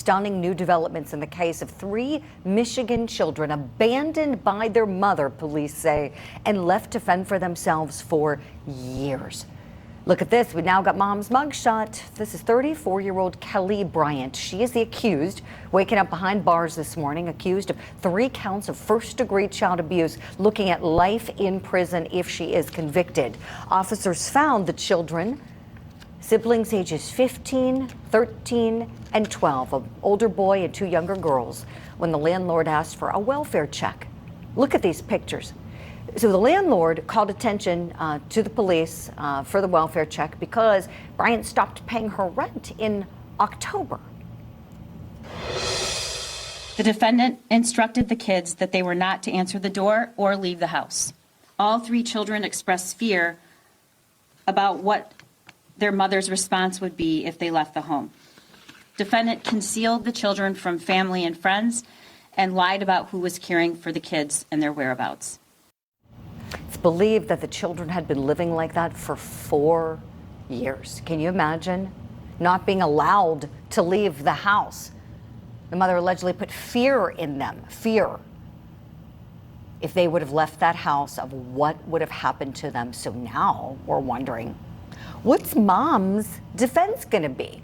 Stunning new developments in the case of 3 Michigan children abandoned by their mother, police say, and left to fend for themselves for years. Look at this. We now got mom's mugshot. This is 34-year-old Kelli Bryant. She is the accused, waking up behind bars this morning, accused of 3 counts of first-degree child abuse, looking at life in prison if she is convicted. Officers found the children, siblings ages 15, 13, and 12, an older boy and 2 younger girls, when the landlord asked for a welfare check. Look at these pictures. So the landlord called attention to the police for the welfare check because Bryant stopped paying her rent in October. The defendant instructed the kids that they were not to answer the door or leave the house. All 3 children expressed fear about what their mother's response would be if they left the home. Defendant concealed the children from family and friends and lied about who was caring for the kids and their whereabouts. It's believed that the children had been living like that for 4 years. Can you imagine not being allowed to leave the house? The mother allegedly put fear in them, fear, if they would have left that house, of what would have happened to them. So now we're wondering, what's mom's defense going to be?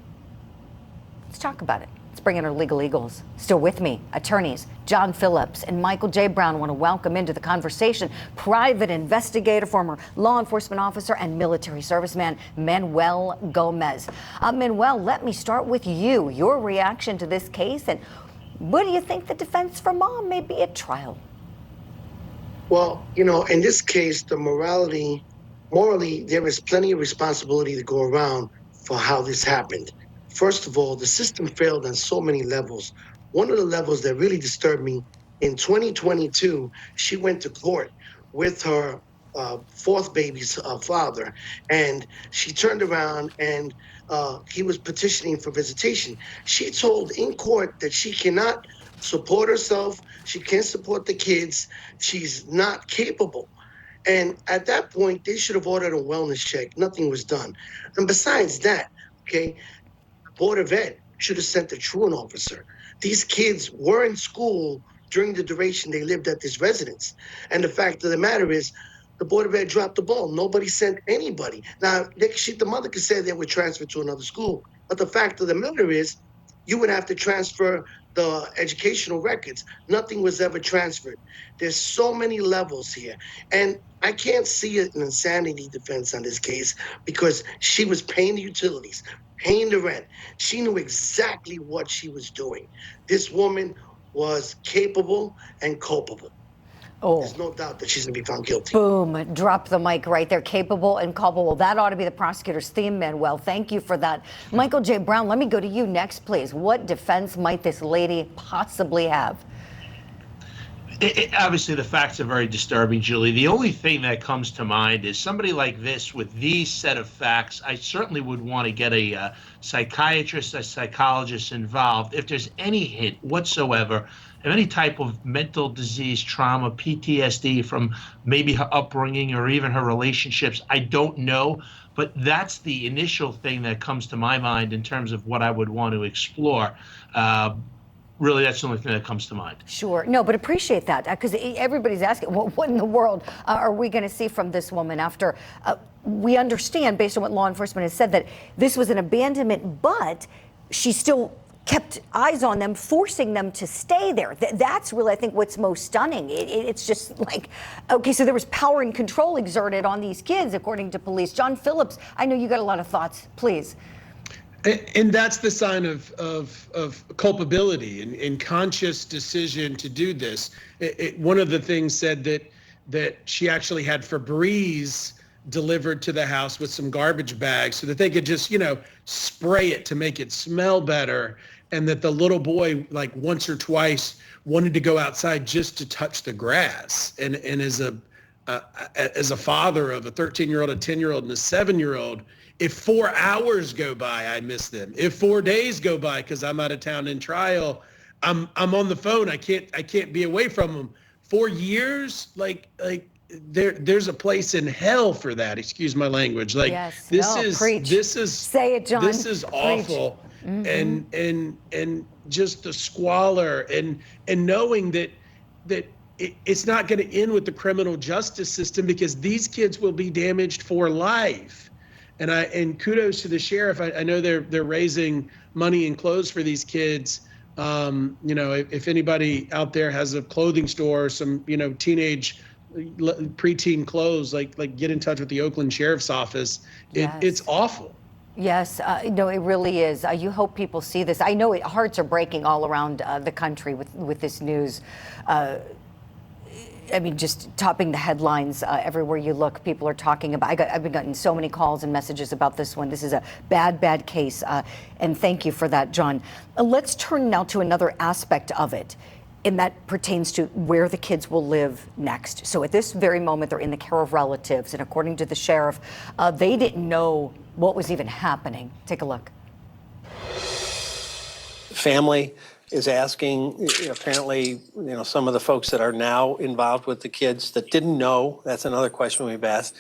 Let's talk about it. Let's bring in our legal eagles. Still with me, attorneys John Phillips and Michael J. Brown. Want to welcome into the conversation private investigator, former law enforcement officer, and military serviceman Manuel Gomez. Manuel, let me start with you. Your reaction to this case, and what do you think the defense for mom may be at trial? Well, in this case, morally, there is plenty of responsibility to go around for how this happened. First of all, the system failed on so many levels. One of the levels that really disturbed me, in 2022, she went to court with her 4th baby's father, and she turned around and he was petitioning for visitation. She told in court that she cannot support herself, she can't support the kids, she's not capable. And at that point, they should have ordered a wellness check. Nothing was done. And besides that, okay, Board of Ed should have sent a truant officer. These kids were in school during the duration they lived at this residence. And the fact of the matter is, the Board of Ed dropped the ball. Nobody sent anybody. Now, the mother could say they would transfer to another school. But the fact of the matter is, you would have to transfer the educational records. Nothing was ever transferred. There's so many levels here. And I can't see an insanity defense on this case because she was paying the utilities, paying the rent. She knew exactly what she was doing. This woman was capable and culpable. Oh. There's no doubt that she's going to be found guilty. Boom. Drop the mic right there. Capable and culpable. That ought to be the prosecutor's theme, Manuel. Thank you for that. Michael J. Brown, let me go to you next, please. What defense might this lady possibly have? Obviously, the facts are very disturbing, Julie. The only thing that comes to mind is somebody like this with these set of facts. I certainly would want to get a psychiatrist, a psychologist involved. If there's any hint whatsoever of any type of mental disease, trauma, PTSD from maybe her upbringing or even her relationships, I don't know. But that's the initial thing that comes to my mind in terms of what I would want to explore. Really, that's the only thing that comes to mind. Sure. No, but appreciate that, because everybody's asking, well, what in the world are we going to see from this woman after we understand, based on what law enforcement has said, that this was an abandonment, but she still kept eyes on them, forcing them to stay there. That's really, I think, what's most stunning. It's just like, okay, so there was power and control exerted on these kids, according to police. John Phillips, I know you got a lot of thoughts. Please. And that's the sign of culpability and conscious decision to do this. One of the things said that she actually had Febreze delivered to the house with some garbage bags so that they could just, spray it to make it smell better. And that the little boy, like once or twice, wanted to go outside just to touch the grass. And as a father of a 13-year-old, a 10-year-old, and a 7-year-old, if 4 hours go by, I miss them. If 4 days go by because I'm out of town in trial, I'm on the phone. I can't be away from them. 4 years, there's a place in hell for that. Excuse my language. Yes, this is say it, John. This is awful. and just the squalor and knowing that it's not going to end with the criminal justice system, because these kids will be damaged for life. And kudos to the sheriff. I know they're raising money and clothes for these kids. If anybody out there has a clothing store, some teenage preteen clothes, like get in touch with the Oakland Sheriff's Office. Yes. It's awful. Yes, no, it really is. You hope people see this. I know hearts are breaking all around the country with this news. I mean, just topping the headlines everywhere you look. People are talking about. I've been getting so many calls and messages about this one. This is a bad case, and thank you for that, John. Let's turn now to another aspect of it, and that pertains to where the kids will live next. So at this very moment, they're in the care of relatives, and according to the sheriff, they didn't know what was even happening. Take a look. Family is asking, apparently, some of the folks that are now involved with the kids that didn't know, that's another question we've asked,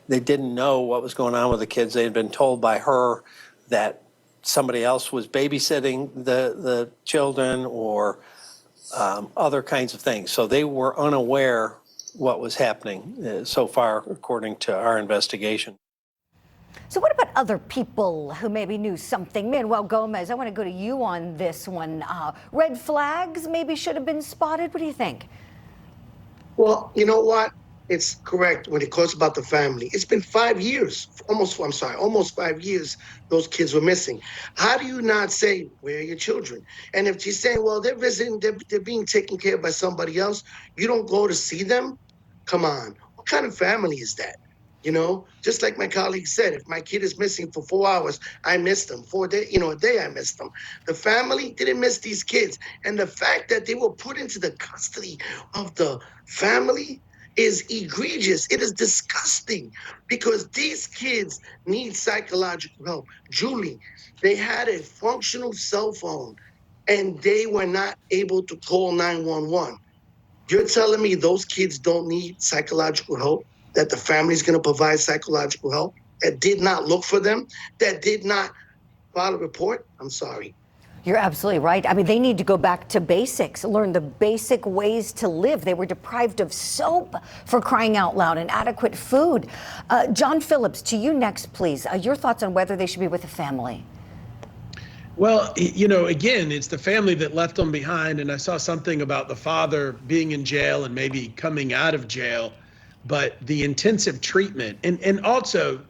they didn't know what was going on with the kids. They had been told by her that somebody else was babysitting the children or other kinds of things. So they were unaware what was happening so far, according to our investigation. So what about other people who maybe knew something? Manuel Gomez, I want to go to you on this one. Red flags maybe should have been spotted. What do you think? Well, you know what? It's correct when it goes about the family. It's been 5 years, almost 5 years those kids were missing. How do you not say, where are your children? And if she's saying, well, they're visiting, they're being taken care of by somebody else, you don't go to see them? Come on. What kind of family is that? Just like my colleague said, if my kid is missing for 4 hours, I missed them. 4 days, a day I missed them. The family didn't miss these kids. And the fact that they were put into the custody of the family is egregious. It is disgusting, because these kids need psychological help. Julie, they had a functional cell phone and they were not able to call 911. You're telling me those kids don't need psychological help? That the family's going to provide psychological help? That did not look for them? That did not file a report? I'm sorry. You're absolutely right. I mean, they need to go back to basics, learn the basic ways to live. They were deprived of soap, for crying out loud, and adequate food. John Phillips, to you next, please. Your thoughts on whether they should be with a family. Well, again, it's the family that left them behind. And I saw something about the father being in jail and maybe coming out of jail, but the intensive treatment and also,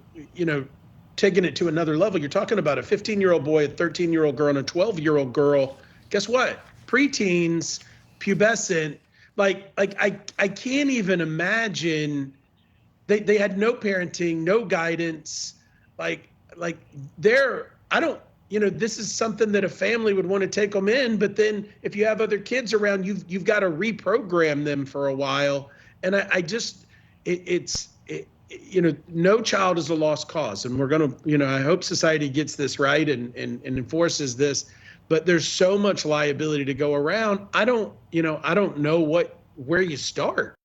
taking it to another level. You're talking about a 15-year-old boy, a 13-year-old girl, and a 12-year-old girl. Guess what? Preteens, pubescent. I can't even imagine. They had no parenting, no guidance. This is something that a family would want to take them in, but then if you have other kids around, you've got to reprogram them for a while. And no child is a lost cause, and we're going to, I hope society gets this right and enforces this, but there's so much liability to go around. I don't know where you start.